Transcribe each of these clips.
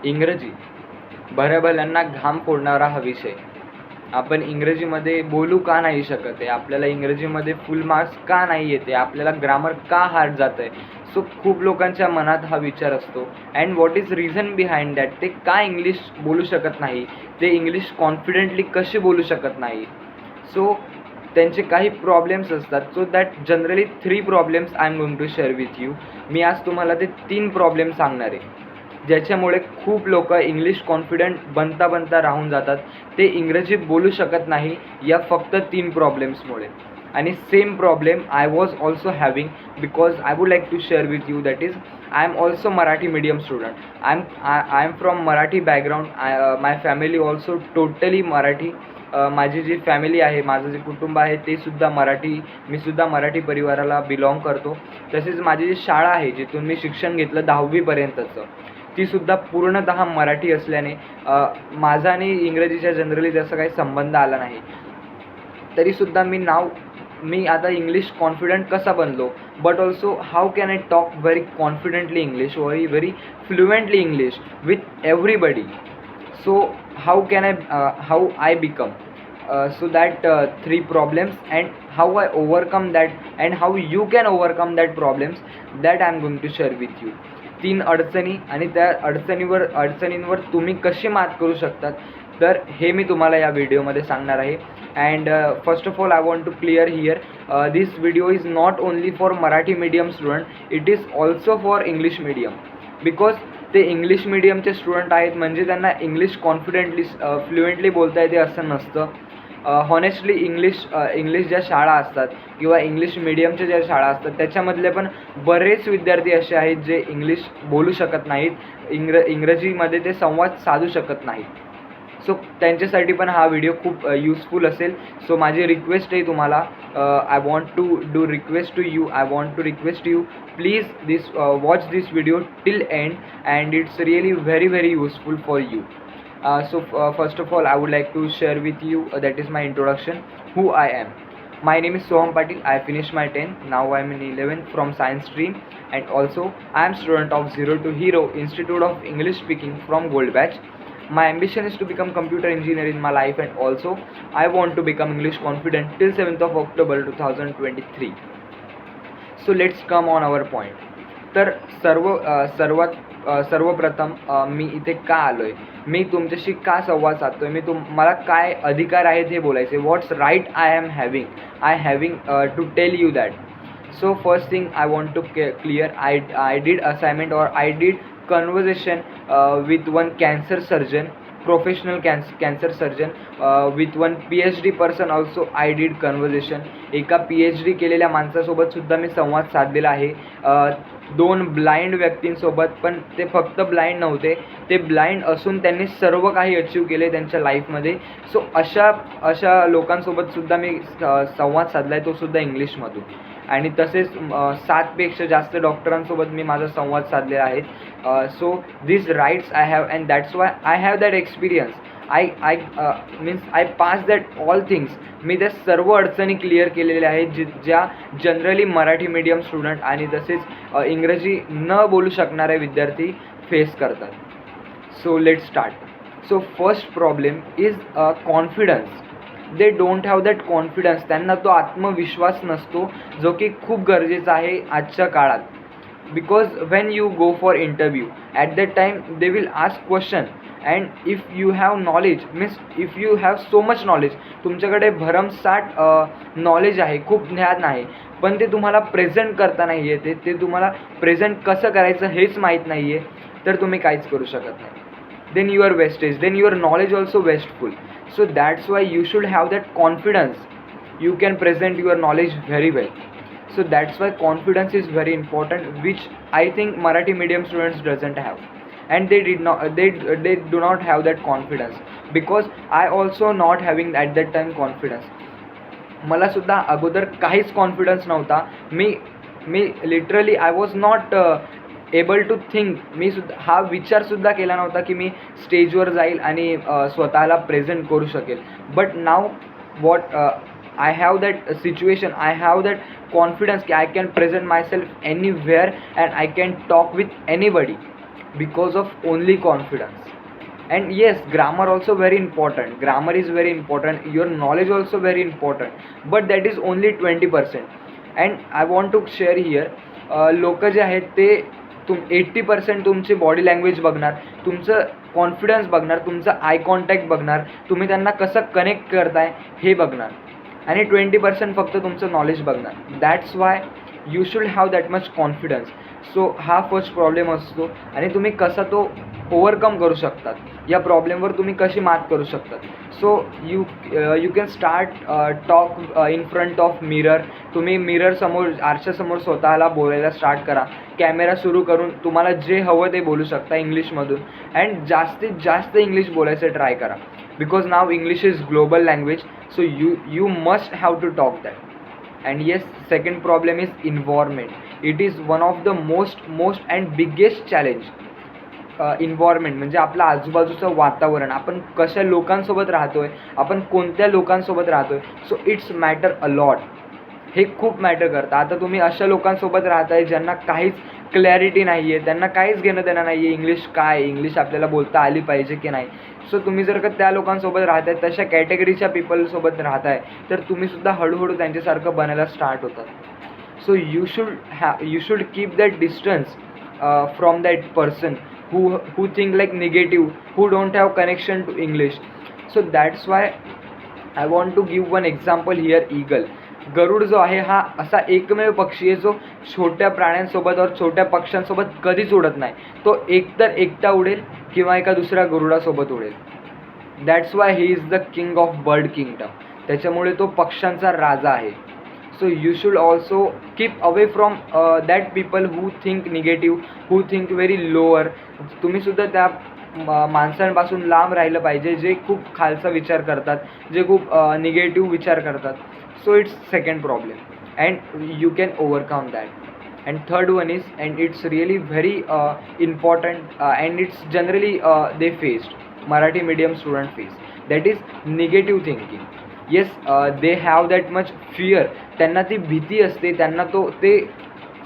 इंग्रजी बऱ्याभल्यांना घाम फोडणारा हा विषय. आपण इंग्रजीमध्ये बोलू का नाही शकत आहे, आपल्याला इंग्रजीमध्ये फुल मार्क्स का नाही येते, आपल्याला ग्रामर का हार्ड जात आहे. सो खूप लोकांच्या मनात हा विचार असतो. And what is reason behind that, ते का इंग्लिश बोलू शकत नाही, ते इंग्लिश कॉन्फिडेंटली कशी बोलू शकत नाही. सो त्यांचे काही प्रॉब्लेम्स असतात. So that generally 3 problems I am going to share with you. मी आज तुम्हाला ते 3 प्रॉब्लेम सांगणार आहे, ज्याच्यामुळे खूप लोक इंग्लिश कॉन्फिडंट बनता राहून जातात. ते इंग्रजी बोलू शकत नाही या फक्त 3 प्रॉब्लेम्समुळे. आणि same problem I was also having, because I would like to share with you. That is I am also Marathi medium student. I am from Marathi background. My family also totally Marathi. माझी जी फॅमिली आहे, माझं जे कुटुंब आहे ते सुद्धा मराठी. मी सुद्धा मराठी परिवाराला बिलॉंग करतो. तसेच माझी जी शाळा आहे, जिथून मी शिक्षण घेतलं 10वीपर्यंतचं, ती सुद्धा पूर्णतः मराठी असल्याने माझा आणि इंग्रजीच्या जनरली जसं काही संबंध आला नाही. तरीसुद्धा मी आता इंग्लिश कॉन्फिडंट कसा बनलो, but also how can I talk very confidently English, very fluently English with everybody. So how I become. So that 3 problems, and how I overcome that, and how you can overcome that problems, that I am going to share with you. 3 अडचणी आणि त्या अडचणींवर तुम्ही कशी मात करू शकतात, तर हे मी तुम्हाला या व्हिडिओमध्ये सांगणार आहे. And first of all I want to clear here, this video is not only for Marathi medium student, it is also for English medium. Because ते इंग्लिश मीडियमचे स्टुडंट आहेत म्हणजे त्यांना इंग्लिश कॉन्फिडेंटली फ्लुएंटली बोलता येते असं नसतं. हॉनेस्टली इंग्लिश ज्या शाळा असतात किंवा इंग्लिश मीडियमच्या ज्या शाळा असतात त्याच्यामधले पण बरेच विद्यार्थी असे आहेत जे इंग्लिश बोलू शकत नाहीत, इंग्रजीमध्ये ते संवाद साधू शकत नाहीत. सो त्यांच्यासाठी पण हा व्हिडिओ खूप यूजफुल असेल. सो माझी रिक्वेस्ट आहे तुम्हाला, I want to request you, please watch this video till end, and it's really very useful for you. So first of all I would like to share with you, that is my introduction, who I am. My name is Soham Patil. I finished my 10th. Now I am in 11th from science stream, and also I am student of Zero to Hero Institute of English Speaking from Gold Batch. My ambition is to become computer engineer in my life, and also I want to become English confident till 7th of October 2023. So let's come on our point. तर सर्वप्रथम मी इथे का आलो आहे, मी तुमच्याशी का संवाद साधतो आहे, मला काय अधिकार आहेत हे बोलायचे. What's right I having to tell you that. So first thing I want to clear, I did assignment और I did conversation with one cancer surgeon, professional cancer surgeon, with one PhD person also I did conversation. एका PhD केलेल्या माणसासोबत सुद्धा मी संवाद साधलेला आहे. 2 blind व्यक्तींसोबत, पण ते फक्त ब्लाइंड नव्हते, ते ब्लाइंड असून त्यांनी सर्व काही अचीव केले त्यांच्या लाईफमध्ये. सो अशा लोकांसोबत सुद्धा मी संवाद साधला आहे, तो सुद्धा इंग्लिशमधून. आणि तसेच 7पेक्षा जास्त डॉक्टरांसोबत मी माझा संवाद साधलेला आहे. So this rights I have, and that's why I have that experience. I pass that all things. मी त्या सर्व अडचणी क्लिअर केलेल्या आहेत ज्या जनरली मराठी मीडियम स्टुडंट आणि तसेच इंग्रजी न बोलू शकणारे विद्यार्थी फेस करतात. So let start. So first problem is confidence. They don't have that confidence. त्यांना तो आत्मविश्वास नसतो, जो की खूप गरजेचा आहे आजच्या काळात. Because when you go for interview, at that time they will ask question, and if you have knowledge, if you have so much knowledge, तुमच्याकडे भरमसाठ नॉलेज आहे, खूप ज्ञान आहे, पण ते तुम्हाला प्रेझेंट करता नाही येते, ते तुम्हाला प्रेझेंट कसं करायचं हेच माहीत नाही आहे, तर तुम्ही काहीच करू शकत नाही. then you are wastage, then your knowledge also wasteful. So that's why you should have that confidence. You can present your knowledge very well. So that's why confidence is very important, which I think Marathi medium students doesn't have, and they do not have that confidence, because I also not having at that time confidence. मला सुद्धा अगोदर काहीच confidence नव्हता. मी literally I was not able to think. मी सुद्धा हा विचारसुद्धा केला नव्हता की मी स्टेजवर जाईल आणि स्वतःला प्रेझेंट करू शकेल. But now what I have that situation, I have that confidence की I can present myself anywhere and I can talk with anybody. because of only confidence. And yes, grammar also very important, grammar is very important, your knowledge also very important, but that is only 20%. And I want to share here, लोक जे आहेत ते 80% तुमची body language बघणार, तुमचं confidence बघणार, तुमचं eye contact बघणार, तुम्ही त्यांना कसं कनेक्ट करताय हे बघणार, आणि 20% फक्त तुमचं नॉलेज बघणार. That's why you should have that much confidence. So हा फर्स्ट प्रॉब्लेम असतो, आणि तुम्ही कसा तो ओव्हरकम करू शकतात, या प्रॉब्लेमवर तुम्ही कशी मात करू शकतात. So you can start talk in front of mirror. तुम्ही मिररसमोर, आरशासमोर स्वतःला बोलायला स्टार्ट करा, कॅमेरा सुरू करून तुम्हाला जे हवं ते बोलू शकता इंग्लिशमधून, अँड जास्तीत जास्त इंग्लिश बोलायचं ट्राय करा, because now English is global language. So you must have to talk that. And yes, second problem is environment. It is one of the most and biggest challenge. Environment म्हणजे आपलं आजूबाजूचं वातावरण, आपण कशा लोकांसोबत राहतोय, आपण कोणत्या लोकांसोबत राहतोय. So it's matter a lot. हे खूप मॅटर करतं. आता तुम्ही अशा लोकांसोबत राहताय ज्यांना काहीच क्लॅरिटी नाही आहे, त्यांना काहीच घेणं देणं नाही आहे इंग्लिश काय, इंग्लिश आपल्याला बोलता आली पाहिजे की नाही. सो तुम्ही जर का त्या लोकांसोबत राहताय, तशा कॅटेगरीच्या पीपलसोबत राहताय, तर तुम्हीसुद्धा हळूहळू त्यांच्यासारखं बनायला स्टार्ट होतात. So you should keep that distance from that person who think like negative, who don't have connection to English. So that's why I want to give one example here. Eagle, गरुड जो आहे हा असा एकमेव पक्षी आहे जो छोट्या प्राण्यांसोबत और छोट्या पक्ष्यांसोबत कधीच उडत नाही. तो एकतर एकटा उडेल किंवा एका दुसऱ्या गरुडासोबत उडेल. That's why he is the king of bird kingdom. त्याच्यामुळे तो पक्ष्यांचा राजा आहे. So you should also keep away from that people who think negative, who think very lower. तुम्ही सुद्धा त्या माणसांपासून लांब राहिलं पाहिजे जे खूप खालचा विचार करतात, जे खूप निगेटिव्ह विचार करतात. So it's second problem and you can overcome that. And third one is, and it's really very important and it's generally they faced, Marathi medium student face, that is negative thinking. Yes, they have that much fear. त्यांना ती भीती असते, त्यांना ते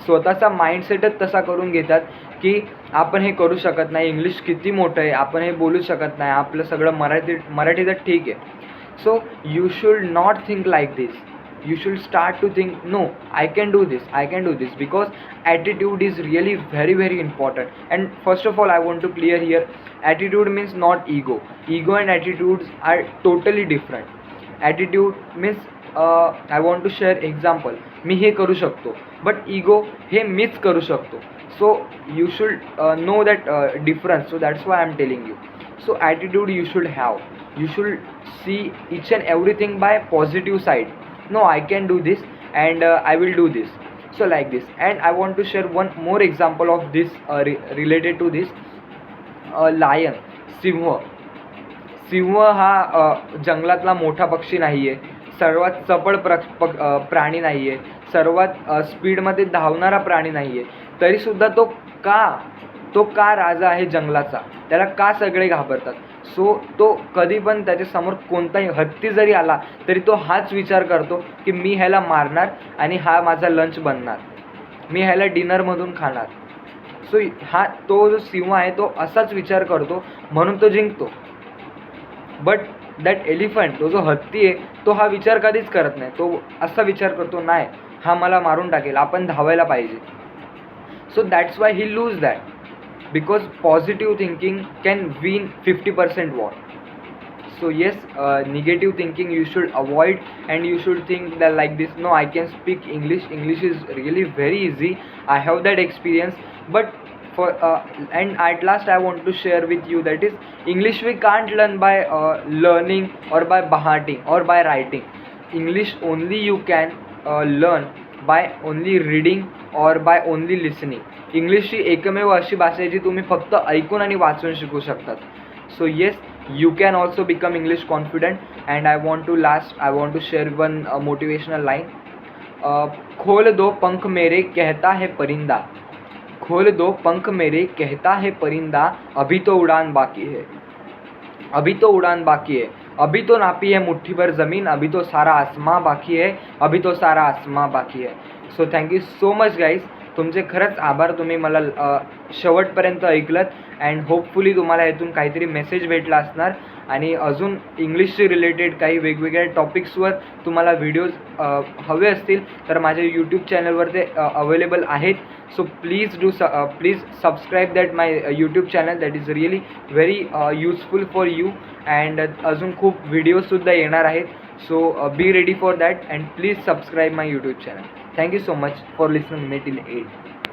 स्वतःचा माइंडसेटच तसा करून घेतात की आपण हे करू शकत नाही, इंग्लिश किती मोठं आहे, आपण हे बोलू शकत नाही, आपलं सगळं मराठी तर ठीक आहे. So you should not think like this. You should start to think, no, I can do this, because attitude is really very very important. And first of all I want to clear here, attitude means not ego. Ego and attitudes are totally different. Attitude means I want to share example, मी हे करू शकतो, but ego हे मीच करू शकतो. So you should know that difference. So that's why I'm telling you. So attitude you should have, you should see each and everything by positive side. No, I can do this and I will do this. So like this. And I want to share one more example of this related to this. Lion, सिंह हा जंगलातला मोठा पक्षी नाही आहे, सर्वात चपळ प्राणी नाही आहे, सर्वात स्पीडमध्ये धावणारा प्राणी नाही आहे, तरीसुद्धा तो का राजा आहे जंगलाचा, त्याला का सगळे घाबरतात. सो तो कधी पण त्याच्यासमोर कोणताही हत्ती जरी आला तरी तो हाच विचार करतो की मी ह्याला मारणार आणि हा माझा लंच बनणार, मी ह्याला डिनरमधून खाणार. सो तो जो सिंह आहे तो असाच विचार करतो, म्हणून तो जिंकतो. बट दॅट एलिफंट, तो जो हत्ती आहे, तो हा विचार कधीच करत नाही. तो असा विचार करतो, नाही हा मला मारून टाकेल, आपण धावायला पाहिजे. So that's why he lose that, because positive thinking can win 50% war. So yes, negative thinking you should avoid, and you should think that like this, no, I can speak English is really very easy, I have that experience. But for and at last I want to share with you that is, English we can't learn by learning or by bahating or by writing. English only you can learn by only reading or by only listening. English ही एकमेव अशी भाषा आहे जी तुम्ही फक्त ऐकून आणि वाचून शिकू शकतात. So yes, you can also become English confident. And I want to share one motivational line. खोल दो पंख मेरे कहता है परिंदा, खोल दो पंख मेरे कहता है परिंदा, अभी तो उड़ान बाकी है, अभी तो उड़ान बाकी है, अभी तो नापी है मुट्ठी भर ज़मीन, अभी तो सारा आसमां बाकी है, अभी तो सारा आसमां बाकी है. So thank you so much guys. तुमचे खरंच आभार, तुम्ही मला शेवटपर्यंत ऐकलत अँड होपफुली तुम्हाला यातून काहीतरी मेसेज भेटला असणार. आणि अजून इंग्लिशशी रिलेटेड काही वेगवेगळ्या टॉपिक्सवर तुम्हाला व्हिडिओज हवे असतील तर माझ्या यूट्यूब चॅनलवर ते अवेलेबल आहेत. So please please subscribe that my YouTube channel. That is really very useful for you. And अजून खूप व्हिडिओजसुद्धा येणार आहेत. So be ready for that and please subscribe my YouTube channel. Thank you so much for listening me till 8.